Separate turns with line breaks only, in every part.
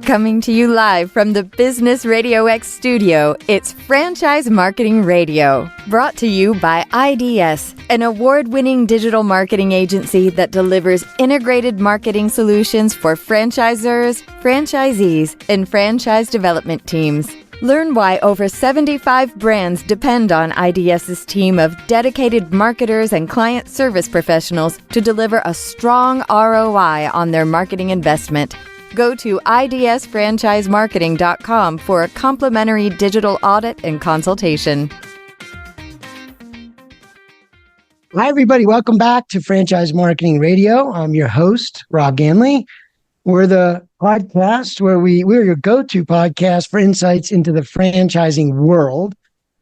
Coming to you live from the Business RadioX studio, it's Franchise Marketing Radio, brought to you by IDS, an award-winning digital marketing agency that delivers integrated marketing solutions for franchisors, franchisees, and franchise development teams. Learn why over 75 brands depend on IDS's team of dedicated marketers and client service professionals to deliver a strong ROI on their marketing investment. Go to idsfranchisemarketing.com for a complimentary digital audit and consultation.
Hi, everybody. Welcome back to Franchise Marketing Radio. I'm your host, Rob Ganley. We're the podcast where we're your go-to podcast for insights into the franchising world.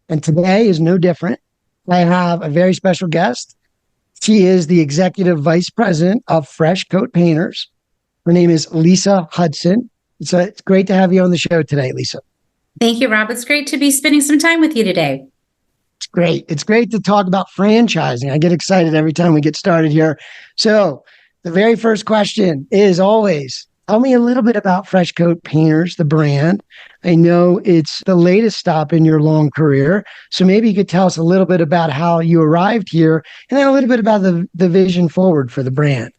And today is no different. I have a very special guest. She is the Executive Vice President of Fresh Coat Painters. Her name is Lysse Hudson. So it's great to have you on the show today, Lysse.
Thank you, Rob. It's great to be spending some time with you today.
It's great. It's great to talk about franchising. I get excited every time we get started here. So the very first question is always, tell me a little bit about Fresh Coat Painters, the brand. I know it's the latest stop in your long career. So maybe you could tell us a little bit about how you arrived here and then a little bit about the vision forward for the brand.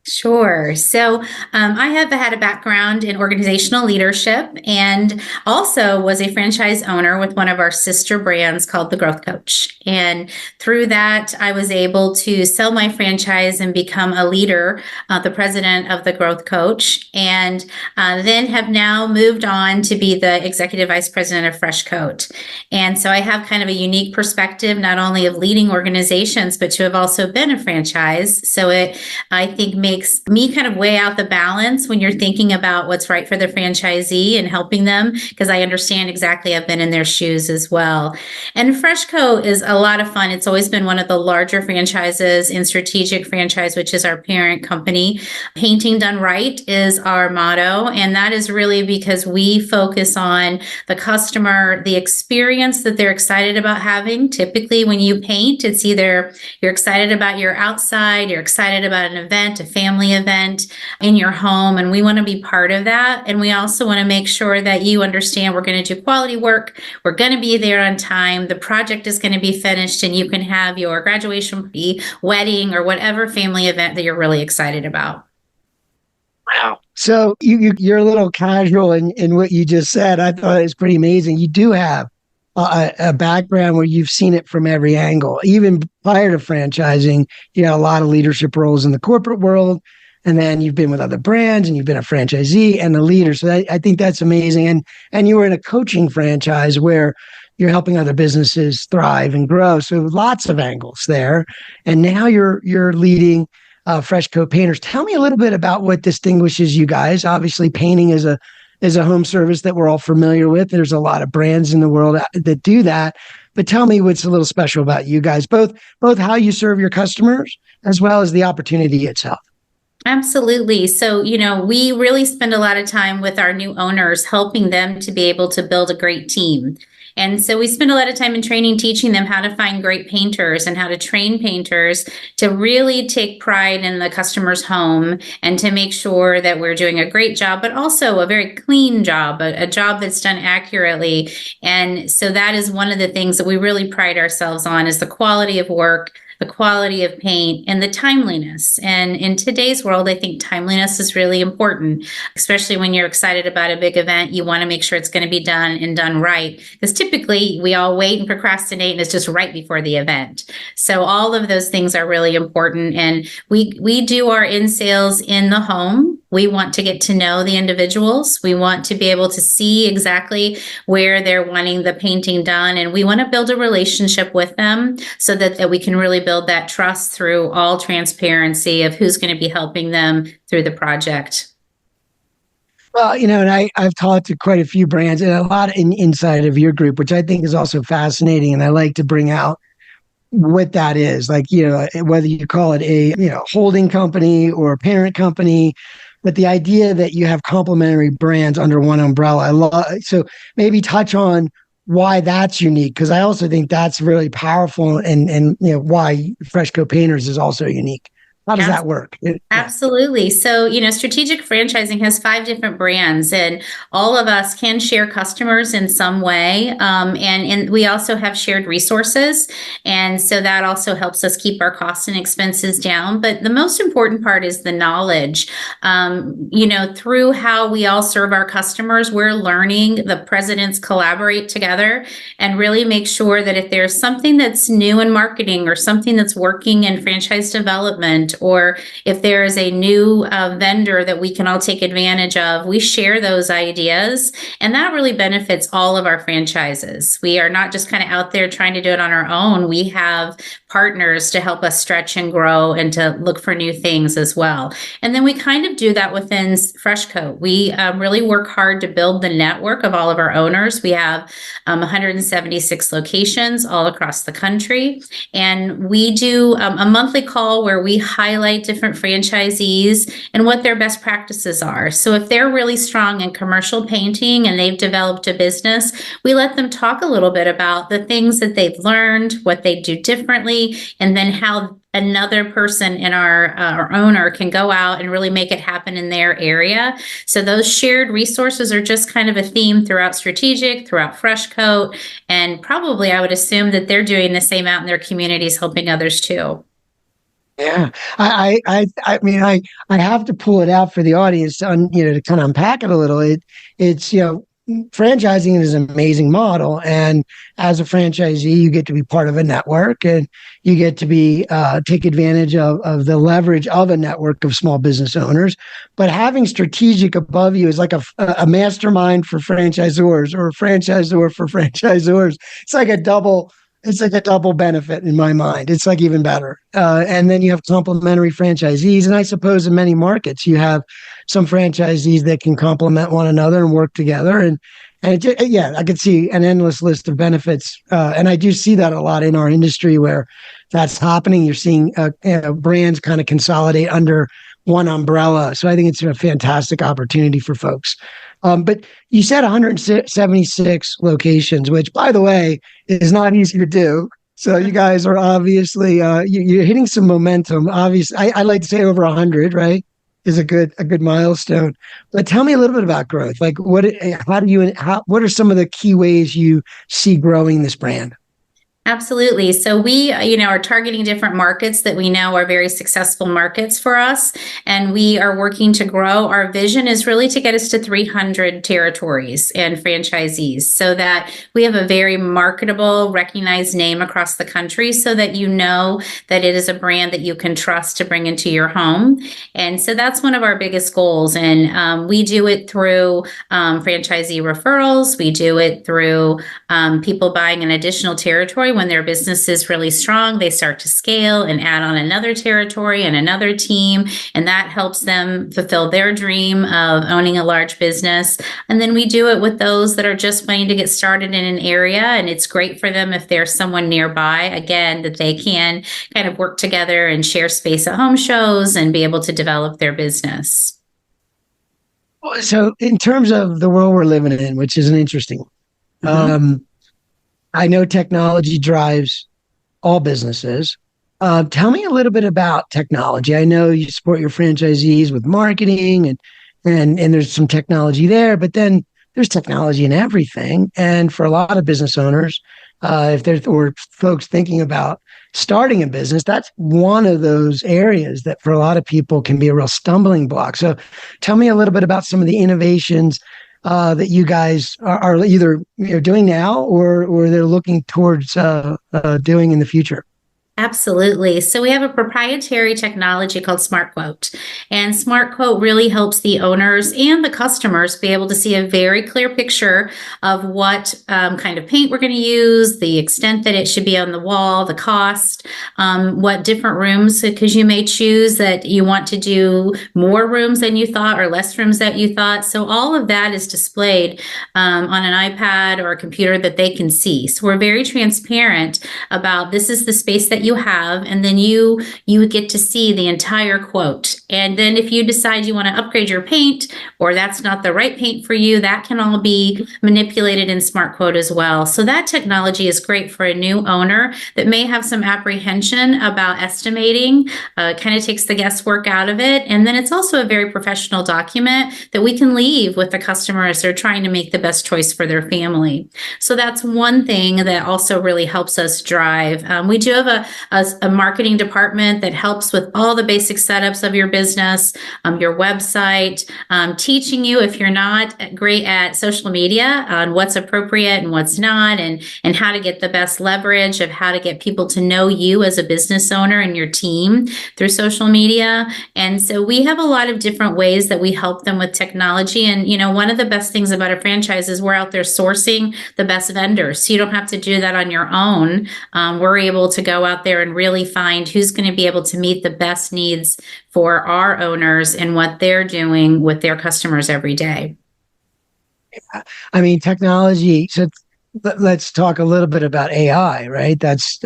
Sure. So I have had a background in organizational leadership and also was a franchise owner with one of our sister brands called the Growth Coach. And through that, I was able to sell my franchise and become a leader, the president of the Growth Coach, and then have now moved on to be the executive vice president of Fresh Coat. And so I have kind of a unique perspective, not only of leading organizations, but to have also been a franchise. So I think, makes me kind of weigh out the balance when you're thinking about what's right for the franchisee and helping them, because I understand exactly, I've been in their shoes as well. And Fresh Coat is a lot of fun. It's always been one of the larger franchises in Strategic Franchise, which is our parent company. Painting done right is our motto. And that is really because we focus on the customer, the experience that they're excited about having. Typically, when you paint, it's either you're excited about your outside, you're excited about an event, a family event in your home, and we want to be part of that. And we also want to make sure that you understand we're going to do quality work. We're going to be there on time. The project is going to be finished, and you can have your graduation party, wedding, or whatever family event that you're really excited about.
Wow. So you're a little casual in what you just said. I thought it was pretty amazing. You do have a background where you've seen it from every angle. Even prior to franchising, you had a lot of leadership roles in the corporate world, and then you've been with other brands, and you've been a franchisee and a leader. So I think that's amazing. And you were in a coaching franchise where you're helping other businesses thrive and grow. So lots of angles there. And now you're leading Fresh Coat Painters. Tell me a little bit about what distinguishes you guys. Obviously, painting is a home service that we're all familiar with. There's a lot of brands in the world that do that. But tell me what's a little special about you guys, both how you serve your customers as well as the opportunity itself.
Absolutely. So, we really spend a lot of time with our new owners, helping them to be able to build a great team. And so we spend a lot of time in training, teaching them how to find great painters and how to train painters to really take pride in the customer's home and to make sure that we're doing a great job, but also a very clean job, a job that's done accurately. And so that is one of the things that we really pride ourselves on, is the quality of work, the quality of paint, and the timeliness. And in today's world, I think timeliness is really important, especially when you're excited about a big event. You want to make sure it's going to be done and done right, because typically we all wait and procrastinate, and it's just right before the event. So all of those things are really important. And we do our in-sales in the home. We want to get to know the individuals. We want to be able to see exactly where they're wanting the painting done. And we want to build a relationship with them so that we can really build that trust through all transparency of who's going to be helping them through the project.
Well, and I've talked to quite a few brands and a lot inside of your group, which I think is also fascinating. And I like to bring out what that is, like, whether you call it a, holding company or a parent company, but the idea that you have complementary brands under one umbrella. So maybe touch on why that's unique, because I also think that's really powerful and why Fresh Coat Painters is also unique. How does that work?
Absolutely. So, strategic franchising has 5 different brands, and all of us can share customers in some way. And we also have shared resources. And so that also helps us keep our costs and expenses down. But the most important part is the knowledge. Through how we all serve our customers, we're learning, the presidents collaborate together and really make sure that if there's something that's new in marketing or something that's working in franchise development, or if there is a new vendor that we can all take advantage of, we share those ideas, and that really benefits all of our franchises. We are not just kind of out there trying to do it on our own. We have partners to help us stretch and grow and to look for new things as well. And then we kind of do that within FreshCoat. We really work hard to build the network of all of our owners. We have 176 locations all across the country, and we do a monthly call where we highlight different franchisees and what their best practices are. So if they're really strong in commercial painting and they've developed a business, we let them talk a little bit about the things that they've learned, what they do differently, and then how another person in our owner can go out and really make it happen in their area. So those shared resources are just kind of a theme throughout strategic, throughout FreshCoat, and probably I would assume that they're doing the same out in their communities, helping others too.
Yeah, I mean, I have to pull it out for the audience to to kind of unpack it a little. It's franchising is an amazing model, and as a franchisee, you get to be part of a network, and you get to be take advantage of the leverage of a network of small business owners. But having strategic above you is like a mastermind for franchisors, or a franchisor for franchisors. It's like a double. It's like a double benefit in my mind. It's like even better. And then you have complementary franchisees. And I suppose in many markets, you have some franchisees that can complement one another and work together. And I could see an endless list of benefits. And I do see that a lot in our industry where that's happening. You're seeing brands kind of consolidate under one umbrella. So I think it's a fantastic opportunity for folks. But you said 176 locations, which, by the way, is not easy to do. So you guys are obviously you're hitting some momentum. Obviously, I like to say over 100, right, is a good milestone. But tell me a little bit about growth. Like, what are some of the key ways you see growing this brand?
Absolutely. So we, are targeting different markets that we know are very successful markets for us, and we are working to grow. Our vision is really to get us to 300 territories and franchisees so that we have a very marketable, recognized name across the country so that you know that it is a brand that you can trust to bring into your home. And so that's one of our biggest goals. And we do it through franchisee referrals. We do it through people buying an additional territory. When their business is really strong, they start to scale and add on another territory and another team, and that helps them fulfill their dream of owning a large business. And then we do it with those that are just wanting to get started in an area, and it's great for them if there's someone nearby, again, that they can kind of work together and share space at home shows and be able to develop their business.
So in terms of the world we're living in, which is an interesting I know technology drives all businesses. Tell me a little bit about technology. I know you support your franchisees with marketing and there's some technology there, but then there's technology in everything. And for a lot of business owners, if there's or folks thinking about starting a business, that's one of those areas that for a lot of people can be a real stumbling block. So tell me a little bit about some of the innovations that you guys are either doing now or they're looking towards doing in the future.
Absolutely. So we have a proprietary technology called SmartQuote, and SmartQuote really helps the owners and the customers be able to see a very clear picture of what kind of paint we're going to use, the extent that it should be on the wall, the cost, what different rooms, because you may choose that you want to do more rooms than you thought or less rooms than you thought. So all of that is displayed on an iPad or a computer that they can see. So we're very transparent about this is the space that that you have, and then you get to see the entire quote. And then if you decide you want to upgrade your paint, or that's not the right paint for you, that can all be manipulated in Smart Quote as well. So that technology is great for a new owner that may have some apprehension about estimating. Kind of takes the guesswork out of it. And then it's also a very professional document that we can leave with the customer as they're trying to make the best choice for their family. So that's one thing that also really helps us drive. We do have a marketing department that helps with all the basic setups of your business, your website, teaching you, if you're not great at social media, on what's appropriate and what's not, and how to get the best leverage of how to get people to know you as a business owner and your team through social media. And so we have a lot of different ways that we help them with technology. And, one of the best things about a franchise is we're out there sourcing the best vendors. So you don't have to do that on your own. We're able to go out there and really find who's going to be able to meet the best needs for our owners and what they're doing with their customers every day.
Yeah. I mean, technology. So let's talk a little bit about AI, right? That's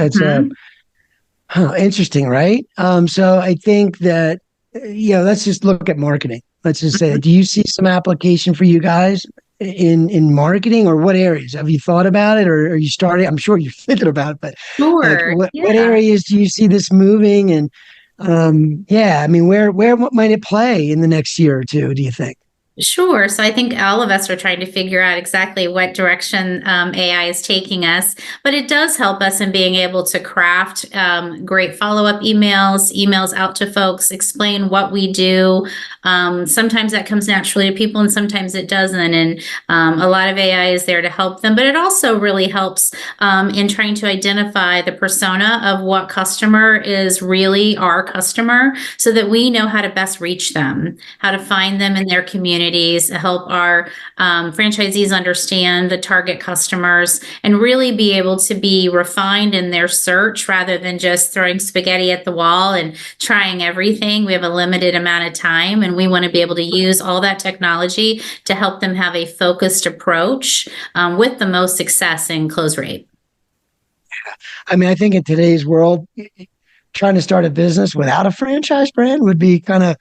interesting, right? So I think that, let's just look at marketing. Let's just say, do you see some application for you guys in marketing, or what areas? Have you thought about it, or are you starting? I'm sure you're thinking about it, but
sure.
What areas do you see this moving? And I mean, where might it play in the next year or two, do you think?
Sure. So I think all of us are trying to figure out exactly what direction AI is taking us, but it does help us in being able to craft great follow-up emails out to folks, explain what we do. Sometimes that comes naturally to people and sometimes it doesn't. And a lot of AI is there to help them, but it also really helps in trying to identify the persona of what customer is really our customer, so that we know how to best reach them, how to find them in their community, help our franchisees understand the target customers, and really be able to be refined in their search rather than just throwing spaghetti at the wall and trying everything. We have a limited amount of time, and we want to be able to use all that technology to help them have a focused approach with the most success and close rate.
Yeah. I mean, I think in today's world, trying to start a business without a franchise brand would be kind of,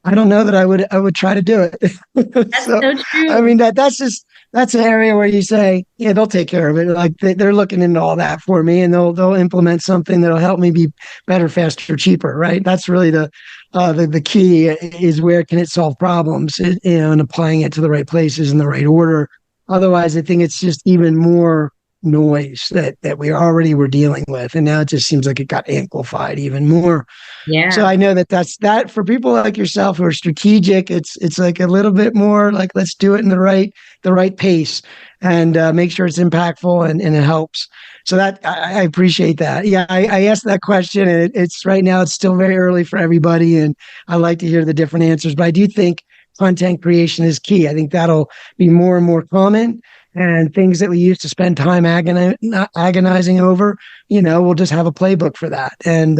I don't know that I would try to do it.
That's so true.
I mean, that's an area where you say, yeah, they'll take care of it. Like they're looking into all that for me, and they'll implement something that'll help me be better, faster, cheaper. Right. That's really the key, is where can it solve problems, and applying it to the right places in the right order. Otherwise, I think it's just even more noise that we already were dealing with, and now it just seems like it got amplified even more.
Yeah.
So I know that's for people like yourself who are strategic. It's like a little bit more like, let's do it in the right pace, and make sure it's impactful and it helps. So that I appreciate that. Yeah, I asked that question, and it's right now it's still very early for everybody, and I like to hear the different answers. But I do think content creation is key. I think that'll be more and more common. And things that we used to spend time agonizing over, we'll just have a playbook for that, and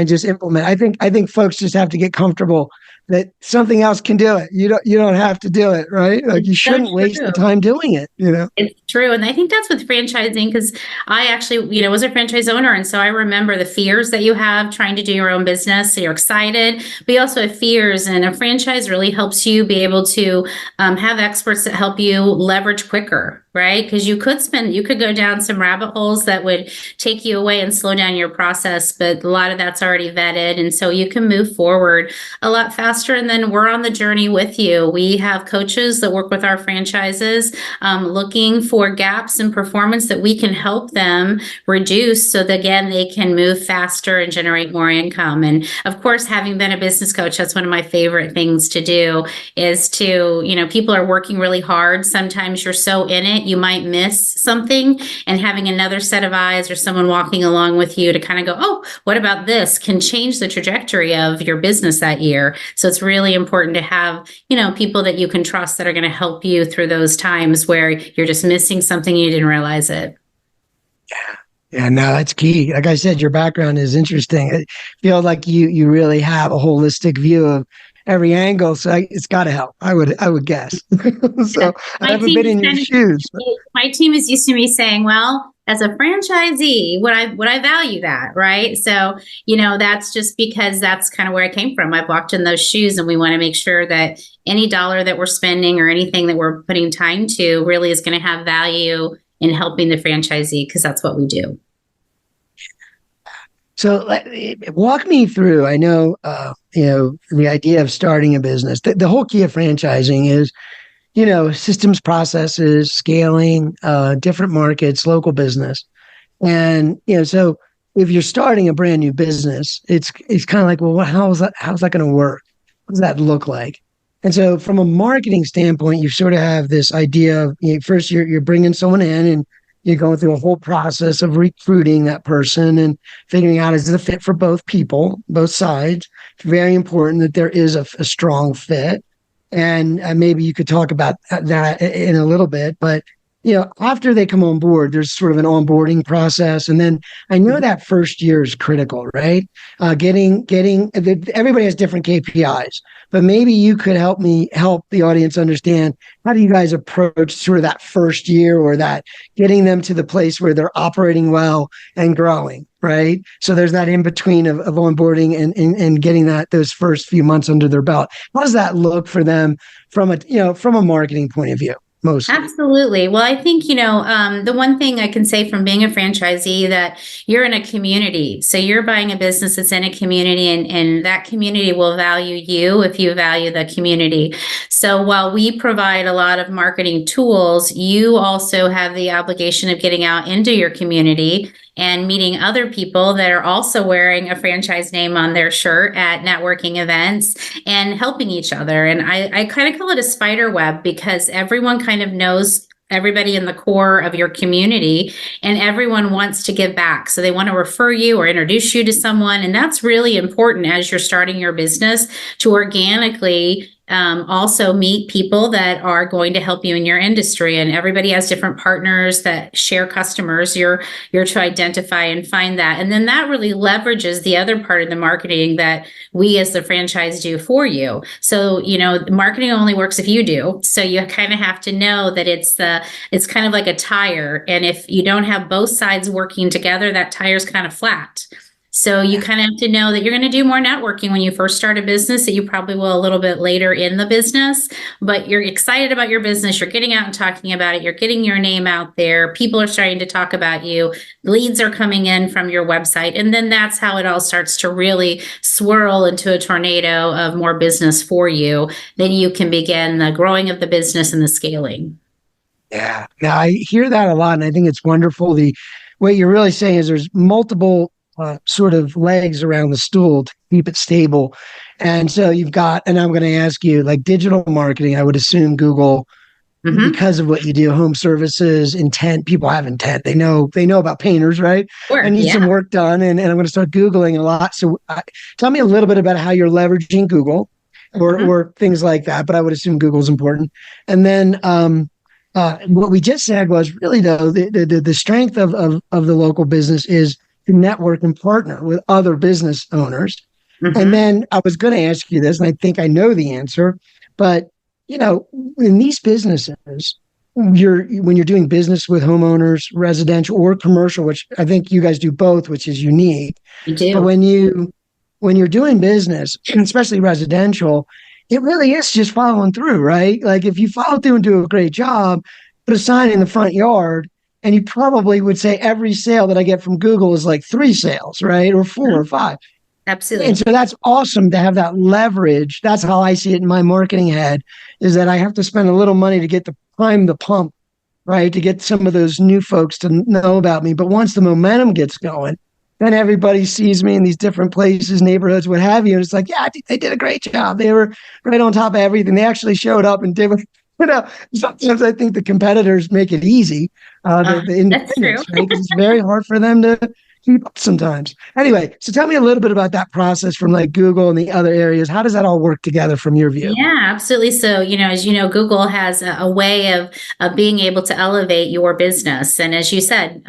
just implement. I think folks just have to get comfortable that something else can do it. You don't have to do it, right? Like, you shouldn't waste the time doing it,
It's true. And I think that's with franchising, because I actually, was a franchise owner. And so I remember the fears that you have trying to do your own business. So you're excited, but you also have fears. And a franchise really helps you be able to have experts that help you leverage quicker, right? Because you could go down some rabbit holes that would take you away and slow down your process, but a lot of that's already vetted. And so you can move forward a lot faster. And then we're on the journey with you. We have coaches that work with our franchises, looking for gaps in performance that we can help them reduce, so that, again, they can move faster and generate more income. And of course, having been a business coach, that's one of my favorite things to do, is to, people are working really hard. Sometimes you're so in it, you might miss something, and having another set of eyes or someone walking along with you to kind of go, oh, what about this, can change the trajectory of your business that year. So it's really important to have, people that you can trust that are going to help you through those times where you're just missing something and you didn't realize it.
Yeah, no, that's key. Like I said, your background is interesting. I feel like you really have a holistic view of every angle, so it's got to help. I would guess. So I haven't been in your shoes.
My team is used to me saying, well, as a franchisee, would I value that, right? So, that's just because that's kind of where I came from. I've walked in those shoes, and we want to make sure that any dollar that we're spending or anything that we're putting time to really is going to have value in helping the franchisee, because that's what we do.
So walk me through, I know, the idea of starting a business. The whole key of franchising is, systems, processes, scaling, different markets, local business. And, so if you're starting a brand new business, it's kind of like, well, how's that going to work? What does that look like? And so from a marketing standpoint, you sort of have this idea of, first you're bringing someone in, and you're going through a whole process of recruiting that person and figuring out, is it a fit for both people, both sides. It's very important that there is a strong fit. And maybe you could talk about that in a little bit, but after they come on board, there's sort of an onboarding process. And then I know that first year is critical, right? Everybody has different KPIs, but maybe you could help the audience understand, how do you guys approach sort of that first year, or that getting them to the place where they're operating well and growing, right? So there's that in between of onboarding and getting those first few months under their belt. How does that look for them from a marketing point of view? Mostly.
Absolutely. Well, I think, the one thing I can say from being a franchisee, that you're in a community. So you're buying a business that's in a community, and that community will value you if you value the community. So while we provide a lot of marketing tools, you also have the obligation of getting out into your community and meeting other people that are also wearing a franchise name on their shirt at networking events, and helping each other. And I kind of call it a spider web, because everyone kind of knows everybody in the core of your community, and everyone wants to give back. So they want to refer you or introduce you to someone. And that's really important as you're starting your business, to organically also meet people that are going to help you in your industry. And everybody has different partners that share customers. You're to identify and find that. And then that really leverages the other part of the marketing that we as the franchise do for you. So, marketing only works if you do. So you kind of have to know that it's kind of like a tire. And if you don't have both sides working together, that tire's kind of flat. So you kind of have to know that you're going to do more networking when you first start a business, that you probably will a little bit later in the business, but you're excited about your business. You're getting out and talking about it. You're getting your name out there. People are starting to talk about you. Leads are coming in from your website. And then that's how it all starts to really swirl into a tornado of more business for you. Then you can begin the growing of the business and the scaling.
Yeah. Now I hear that a lot, and I think it's wonderful. What you're really saying is there's multiple sort of legs around the stool to keep it stable. And so you've got, and I'm going to ask you, like digital marketing, I would assume Google, because of what you do, home services, intent, people have intent. They know about painters, right?
Sure,
I need some work done, and I'm going to start Googling a lot. So tell me a little bit about how you're leveraging Google or things like that, but I would assume Google's important. And then what we just said was really, though, the strength of the local business is to network and partner with other business owners. And then I was going to ask you this, and I think I know the answer, but in these businesses, when you're doing business with homeowners, residential or commercial, which I think you guys do both, which is unique.
You do.
But when you're doing business, especially residential, it really is just following through, right? Like if you follow through and do a great job, put a sign in the front yard, and you probably would say every sale that I get from Google is like 3 sales, right? Or 4 or 5.
Absolutely.
And so that's awesome to have that leverage. That's how I see it in my marketing head, is that I have to spend a little money to get to prime the pump, right? To get some of those new folks to know about me. But once the momentum gets going, then everybody sees me in these different places, neighborhoods, what have you. And it's like, yeah, they did a great job. They were right on top of everything. They actually showed up and did what, sometimes I think the competitors make it easy. The independents, right? Because it's very hard for them to keep up sometimes. Anyway, so tell me a little bit about that process from like Google and the other areas. How does that all work together from your view?
Yeah, absolutely. So, as you know, Google has a way of being able to elevate your business. And as you said,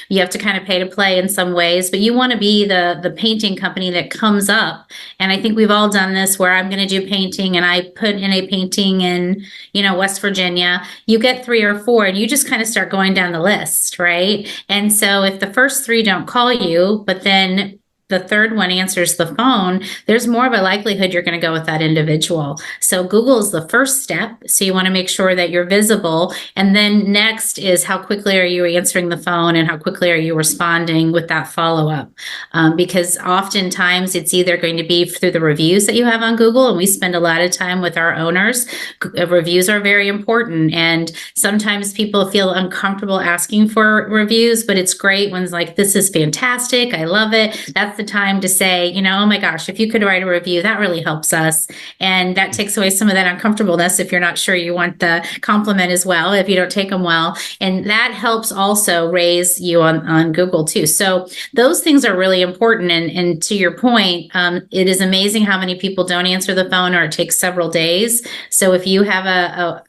you have to kind of pay to play in some ways, but you want to be the painting company that comes up. And I think we've all done this where I'm going to do painting and I put in a painting in, West Virginia. You get 3 or 4 and you just kind of start going down the list, right? And so if the first 3 don't call you, but then the third one answers the phone, there's more of a likelihood you're going to go with that individual. So Google is the first step. So you want to make sure that you're visible. And then next is how quickly are you answering the phone and how quickly are you responding with that follow-up? Because oftentimes it's either going to be through the reviews that you have on Google, and we spend a lot of time with our owners. Reviews are very important. And sometimes people feel uncomfortable asking for reviews, but it's great when it's like, this is fantastic. I love it. That's the time to say, oh my gosh, if you could write a review, that really helps us. And that takes away some of that uncomfortableness if you're not sure you want the compliment as well, if you don't take them well. And that helps also raise you on Google too. So those things are really important. And to your point, it is amazing how many people don't answer the phone or it takes several days. So if you have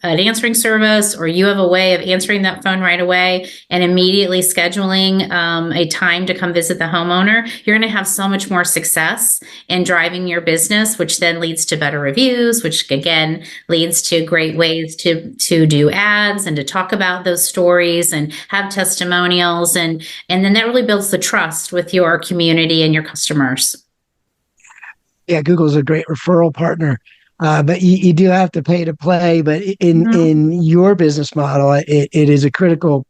an answering service or you have a way of answering that phone right away and immediately scheduling a time to come visit the homeowner, you're going to have so much more success in driving your business, which then leads to better reviews, which again leads to great ways to do ads and to talk about those stories and have testimonials. And then that really builds the trust with your community and your customers.
Yeah, Google's a great referral partner. But you do have to pay to play. But in your business model, it is a critical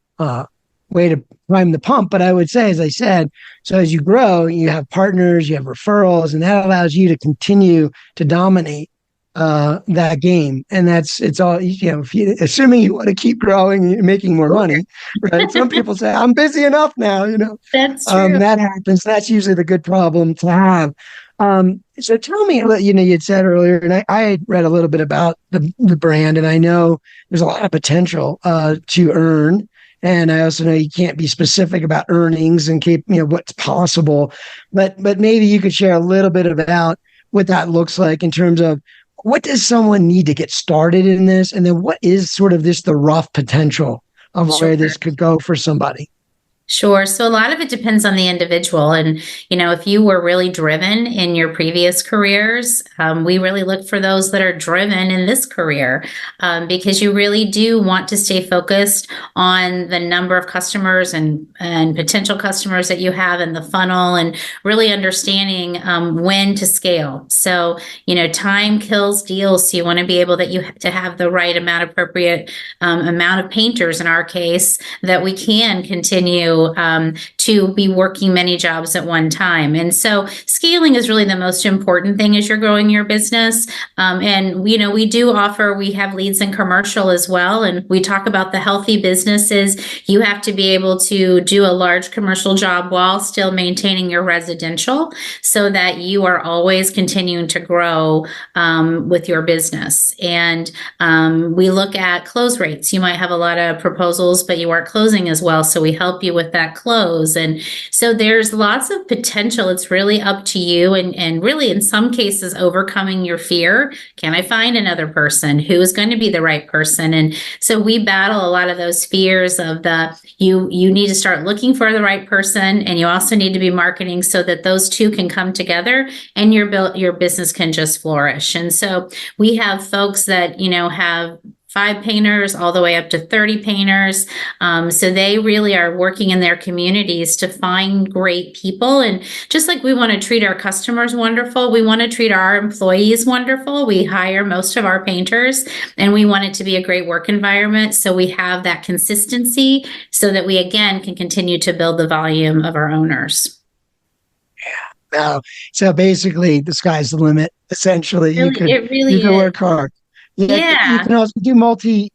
way to prime the pump. But I would say, as I said, so as you grow, you have partners, you have referrals, and that allows you to continue to dominate that game. And it's all, assuming you want to keep growing and making more money, right? Some people say, I'm busy enough now,
That's true.
That happens. That's usually the good problem to have. So tell me, you'd said earlier, and I had read a little bit about the brand, and I know there's a lot of potential to earn. And I also know you can't be specific about earnings and keep, what's possible, but maybe you could share a little bit about what that looks like in terms of what does someone need to get started in this? And then what is sort of the rough potential of where this could go for somebody?
Sure. So a lot of it depends on the individual. And, if you were really driven in your previous careers, we really look for those that are driven in this career because you really do want to stay focused on the number of customers and potential customers that you have in the funnel and really understanding when to scale. So, time kills deals. So you want to be able to have the right appropriate amount of painters in our case that we can continue to be working many jobs at one time. And so scaling is really the most important thing as you're growing your business. And, we have leads in commercial as well. And we talk about the healthy businesses. You have to be able to do a large commercial job while still maintaining your residential so that you are always continuing to grow with your business. And we look at close rates. You might have a lot of proposals, but you aren't closing as well. So we help you with that close. And so there's lots of potential. It's really up to you. And really, in some cases, overcoming your fear. Can I find another person who is going to be the right person? And so we battle a lot of those fears of you need to start looking for the right person. And you also need to be marketing so that those two can come together and your business can just flourish. And so we have folks that, have 5 painters all the way up to 30 painters. So they really are working in their communities to find great people. And just like we want to treat our customers wonderful, we want to treat our employees wonderful. We hire most of our painters and we want it to be a great work environment. So we have that consistency so that we, again, can continue to build the volume of our owners.
Yeah. So basically the sky's the limit. Essentially,
you can
work hard. Yeah, you can also do multi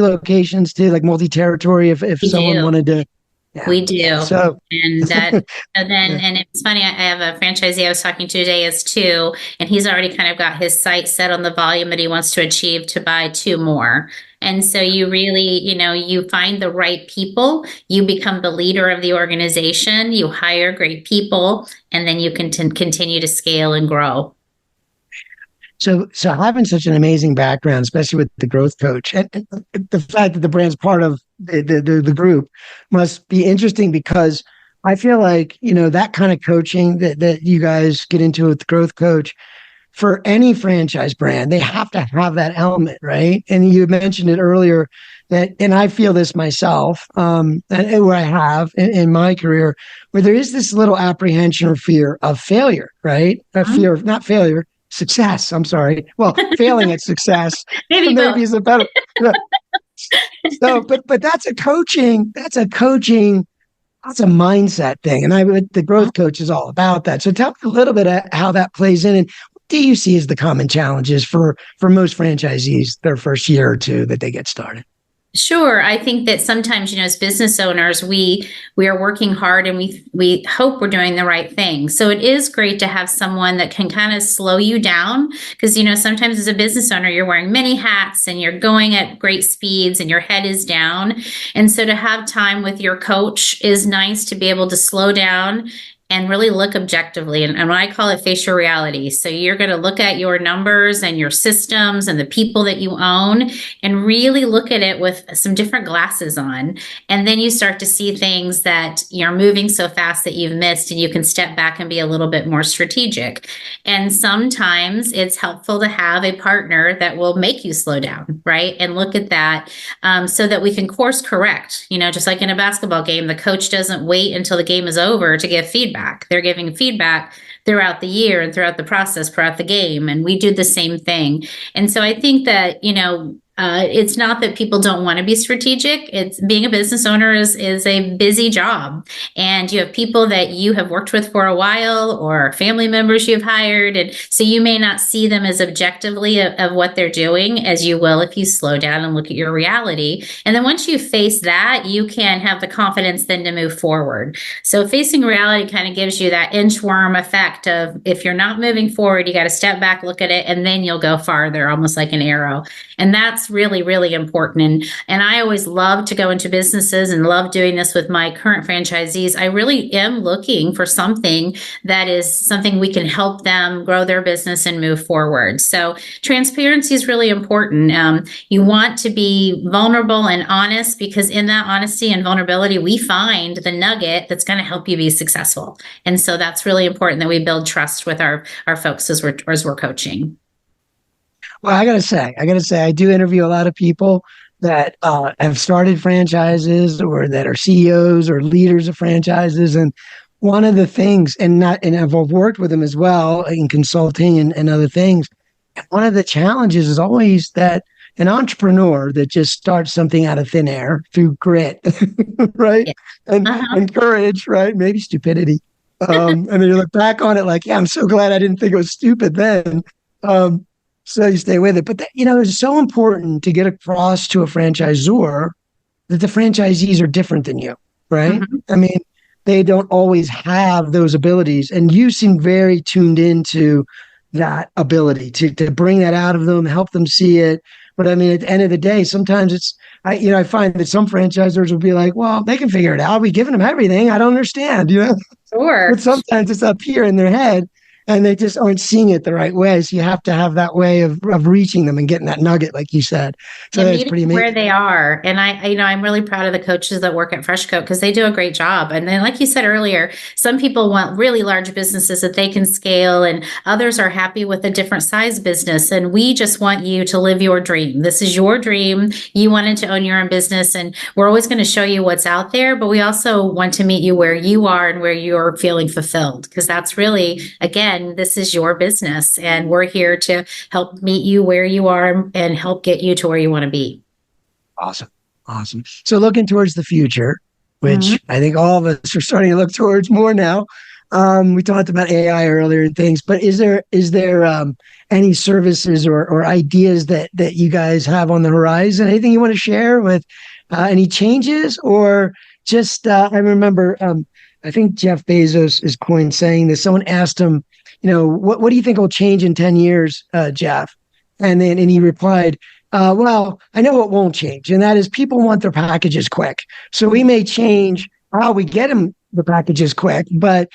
locations too, like multi-territory if someone wanted to Yeah.
We do.
So,
And that, and then,
yeah.
and it's funny, I have a franchisee I was talking to today is two, and he's already kind of got his sights set on the volume that he wants to achieve to buy two more. And so you really, you find the right people, you become the leader of the organization, you hire great people, and then you can continue to scale and grow.
So having such an amazing background, especially with the growth coach, and the fact that the brand's part of the group must be interesting, because I feel like, that kind of coaching that you guys get into with the growth coach, for any franchise brand, they have to have that element, right? And you mentioned it earlier and I feel this myself, and where I have in my career, where there is this little apprehension or fear of failure, right? A fear of not failure, success. I'm sorry. Well, failing at success
Maybe
maybe is a better. So, but that's a coaching. That's a mindset thing, and the growth coach is all about that. So, tell me a little bit of how that plays in, and what do you see as the common challenges for most franchisees their first year or two that they get started?
Sure. I think that sometimes, as business owners, we are working hard and we hope we're doing the right thing. So it is great to have someone that can kind of slow you down, because, sometimes as a business owner, you're wearing many hats and you're going at great speeds and your head is down. And so to have time with your coach is nice, to be able to slow down and really look objectively. And what I call it, face your reality. So you're going to look at your numbers and your systems and the people that you own, and really look at it with some different glasses on. And then you start to see things that you're moving so fast that you've missed, and you can step back and be a little bit more strategic. And sometimes it's helpful to have a partner that will make you slow down, right? And look at that, so that we can course correct. Just like in a basketball game, the coach doesn't wait until the game is over to give feedback. They're giving feedback throughout the year and throughout the process, throughout the game. And we do the same thing. And so I think that, it's not that people don't want to be strategic. It's being a business owner is a busy job, and you have people that you have worked with for a while, or family members you've hired. And so you may not see them as objectively of what they're doing as you will if you slow down and look at your reality. And then once you face that, you can have the confidence then to move forward. So facing reality kind of gives you that inchworm effect of, if you're not moving forward, you got to step back, look at it, and then you'll go farther, almost like an arrow. And that's really, really important. And I always love to go into businesses and love doing this with my current franchisees. I really am looking for something that is something we can help them grow their business and move forward. So transparency is really important. You want to be vulnerable and honest, because in that honesty and vulnerability, we find the nugget that's going to help you be successful. And so that's really important, that we build trust with our folks as we're coaching.
Well, I gotta say, I do interview a lot of people that have started franchises, or that are CEOs or leaders of franchises. And one of the things, and I've worked with them as well in consulting and other things. One of the challenges is always that an entrepreneur that just starts something out of thin air through grit, right?
Yeah.
And courage, right? Maybe stupidity. And then you look back on it like, yeah, I'm so glad I didn't think it was stupid then. So you stay with it. But, it's so important to get across to a franchisor that the franchisees are different than you, right? Mm-hmm. I mean, they don't always have those abilities. And you seem very tuned into that ability to bring that out of them, help them see it. But I mean, at the end of the day, sometimes I find that some franchisors will be like, well, they can figure it out. We've given them everything. I don't understand,
Sure.
But sometimes it's up here in their head, and they just aren't seeing it the right way. So you have to have that way of reaching them and getting that nugget, like you said. So that's pretty amazing.
Where they are. And I'm really proud of the coaches that work at FreshCoat, because they do a great job. And then, like you said earlier, some people want really large businesses that they can scale, and others are happy with a different size business. And we just want you to live your dream. This is your dream. You wanted to own your own business, and we're always going to show you what's out there. But we also want to meet you where you are and where you're feeling fulfilled, because that's really, again, this is your business, and we're here to help meet you where you are and help get you to where you want to be.
Awesome. So looking towards the future, which I think all of us are starting to look towards more now. We talked about AI earlier and things, but is there any services or ideas that you guys have on the horizon? Anything you want to share with any changes, or just I remember I think Jeff Bezos is coined saying this. Someone asked him, what do you think will change in 10 years, Jeff? And he replied, well, I know it won't change, and that is people want their packages quick. So we may change how we get them the packages quick, but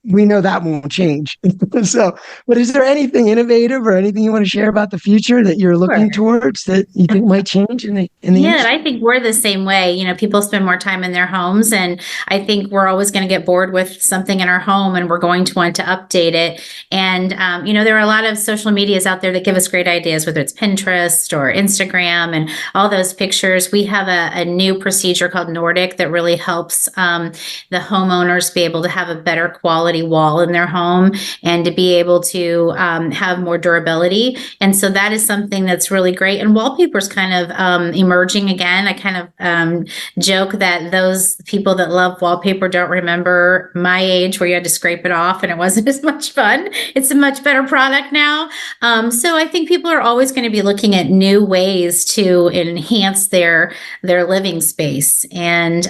we know that won't change. So, but is there anything innovative or anything you want to share about the future that you're looking towards that you think might change in the industry?
I think we're the same way. People spend more time in their homes, and I think we're always going to get bored with something in our home, and we're going to want to update it. And there are a lot of social medias out there that give us great ideas, whether it's Pinterest or Instagram and all those pictures. We have a new procedure called Nordic that really helps the homeowners be able to have a better quality wall in their home and to be able to have more durability. And so that is something that's really great. And wallpaper is kind of emerging again. I kind of joke that those people that love wallpaper don't remember my age where you had to scrape it off and it wasn't as much fun. It's a much better product now. So I think people are always going to be looking at new ways to enhance their living space. And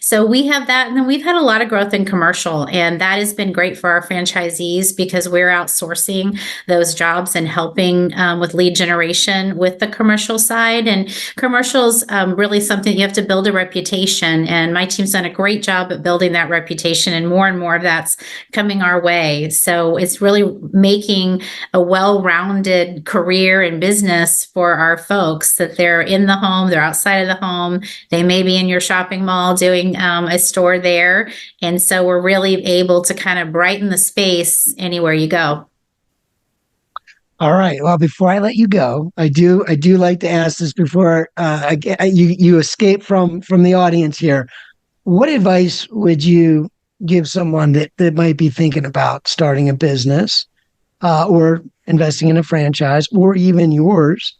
so we have that. And then we've had a lot of growth in commercial, and that has been great for our franchisees because we're outsourcing those jobs and helping with lead generation with the commercial side. And commercials really something you have to build a reputation. And my team's done a great job at building that reputation, and more of that's coming our way. So it's really making a well-rounded career and business for our folks, that they're in the home, they're outside of the home, they may be in your shopping mall doing a store there. And so we're really able to kind of brighten the space anywhere you go.
All right. Well, before I let you go, I do like to ask this before you escape from the audience here. What advice would you give someone that might be thinking about starting a business or investing in a franchise or even yours?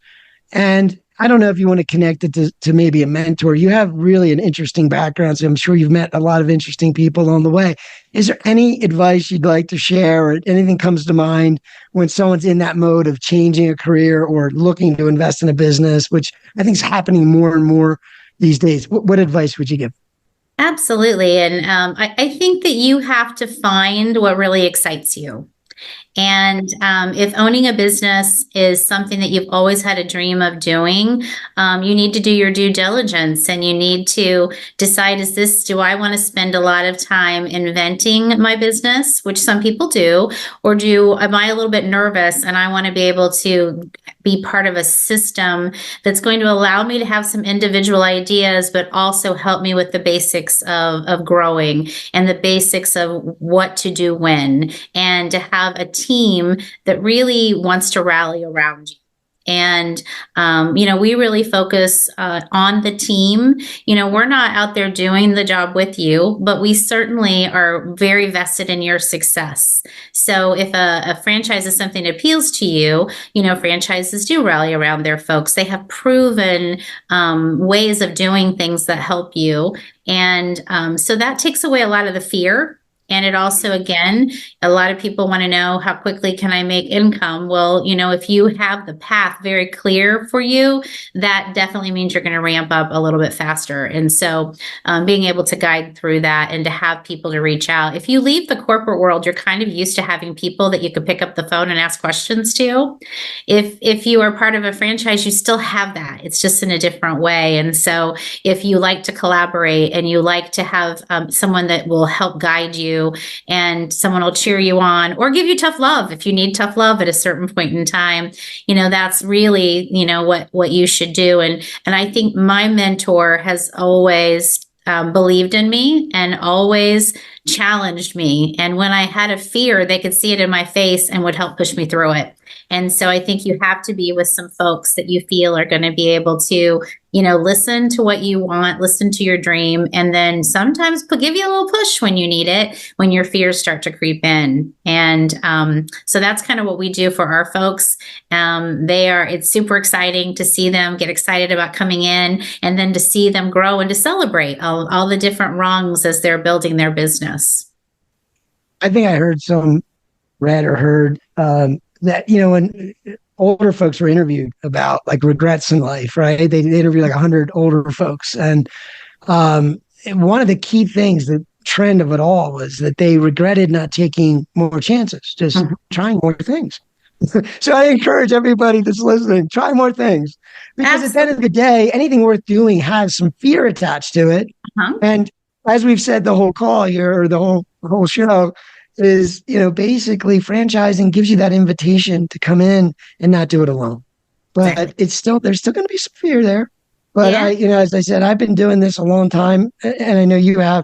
And I don't know if you want to connect it to maybe a mentor. You have really an interesting background, so I'm sure you've met a lot of interesting people along the way. Is there any advice you'd like to share, or anything comes to mind when someone's in that mode of changing a career or looking to invest in a business, which I think is happening more and more these days? What advice would you give?
Absolutely. And I think that you have to find what really excites you. And if owning a business is something that you've always had a dream of doing, you need to do your due diligence, and you need to decide, do I want to spend a lot of time inventing my business, which some people do, or am I a little bit nervous and I want to be able to be part of a system that's going to allow me to have some individual ideas, but also help me with the basics of growing and the basics of what to do when, and to have a team that really wants to rally around you. And, we really focus on the team. We're not out there doing the job with you, but we certainly are very vested in your success. So if a franchise is something that appeals to you, franchises do rally around their folks. They have proven ways of doing things that help you. And so that takes away a lot of the fear. And it also, again, a lot of people want to know, how quickly can I make income? Well, if you have the path very clear for you, that definitely means you're going to ramp up a little bit faster. And so being able to guide through that and to have people to reach out. If you leave the corporate world, you're kind of used to having people that you could pick up the phone and ask questions to. If you are part of a franchise, you still have that. It's just in a different way. And so if you like to collaborate and you like to have someone that will help guide you, and someone will cheer you on or give you tough love if you need tough love at a certain point in time, that's really, what you should do. And I think my mentor has always believed in me and always challenged me. And when I had a fear, they could see it in my face and would help push me through it. And so I think you have to be with some folks that you feel are going to be able to, listen to what you want, listen to your dream, and then sometimes give you a little push when you need it, when your fears start to creep in. And so that's kind of what we do for our folks. It's super exciting to see them get excited about coming in, and then to see them grow and to celebrate all the different rungs as they're building their business.
I think I read or heard that, when older folks were interviewed about like regrets in life, right? They interviewed like 100 older folks. And one of the key things, the trend of it all, was that they regretted not taking more chances, just trying more things. So I encourage everybody that's listening, try more things, because at the end of the day, anything worth doing has some fear attached to it. And as we've said the whole call here, or the whole show, is, basically franchising gives you that invitation to come in and not do it alone. But there's still going to be some fear there. But as I said, I've been doing this a long time, and I know you have.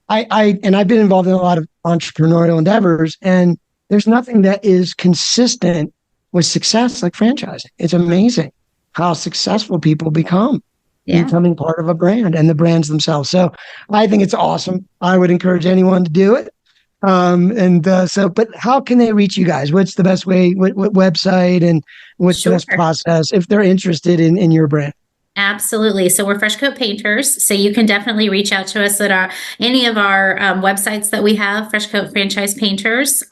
I've been involved in a lot of entrepreneurial endeavors, and there's nothing that is consistent with success like franchising. It's amazing how successful people become becoming part of a brand and the brands themselves. So I think it's awesome. I would encourage anyone to do it. But how can they reach you guys? What's the best way? What website, and what's the best process if they're interested in your brand?
Absolutely. So we're Fresh Coat Painters. So you can definitely reach out to us at any of our websites that we have, Fresh Coat Franchise Painters.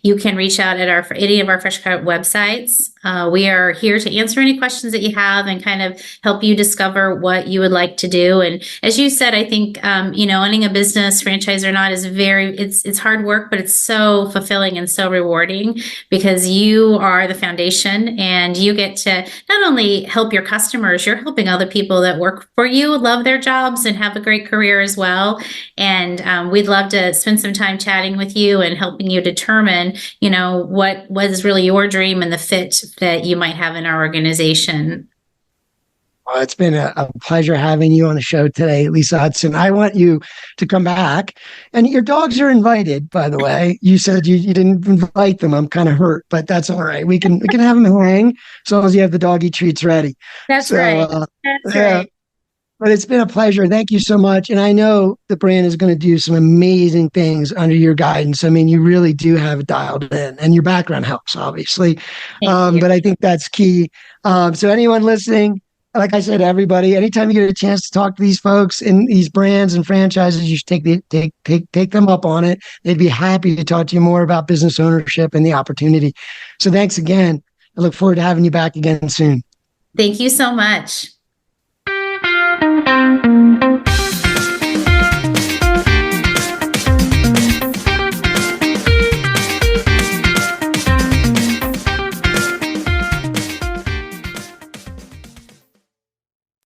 You can reach out at any of our Fresh Coat websites. We are here to answer any questions that you have and kind of help you discover what you would like to do. And as you said, I think, owning a business, franchise or not, is it's hard work, but it's so fulfilling and so rewarding, because you are the foundation and you get to not only help your customers, you're helping other people that work for you love their jobs and have a great career as well. And we'd love to spend some time chatting with you and helping you determine, what is really your dream and the fit that you might have in our organization.
Well, it's been a pleasure having you on the show today, Lysse Hudson. I want you to come back, and your dogs are invited, by the way. You said you didn't invite them. I'm kind of hurt, but that's all right. We can have them hang as long as you have the doggy treats ready.
That's right. That's right.
But it's been a pleasure. Thank you so much. And I know the brand is going to do some amazing things under your guidance. I mean, you really do have it dialed in, and your background helps, obviously. But I think that's key. So anyone listening, like I said, everybody, anytime you get a chance to talk to these folks in these brands and franchises, you should take them up on it. They'd be happy to talk to you more about business ownership and the opportunity. So thanks again. I look forward to having you back again soon.
Thank you so much.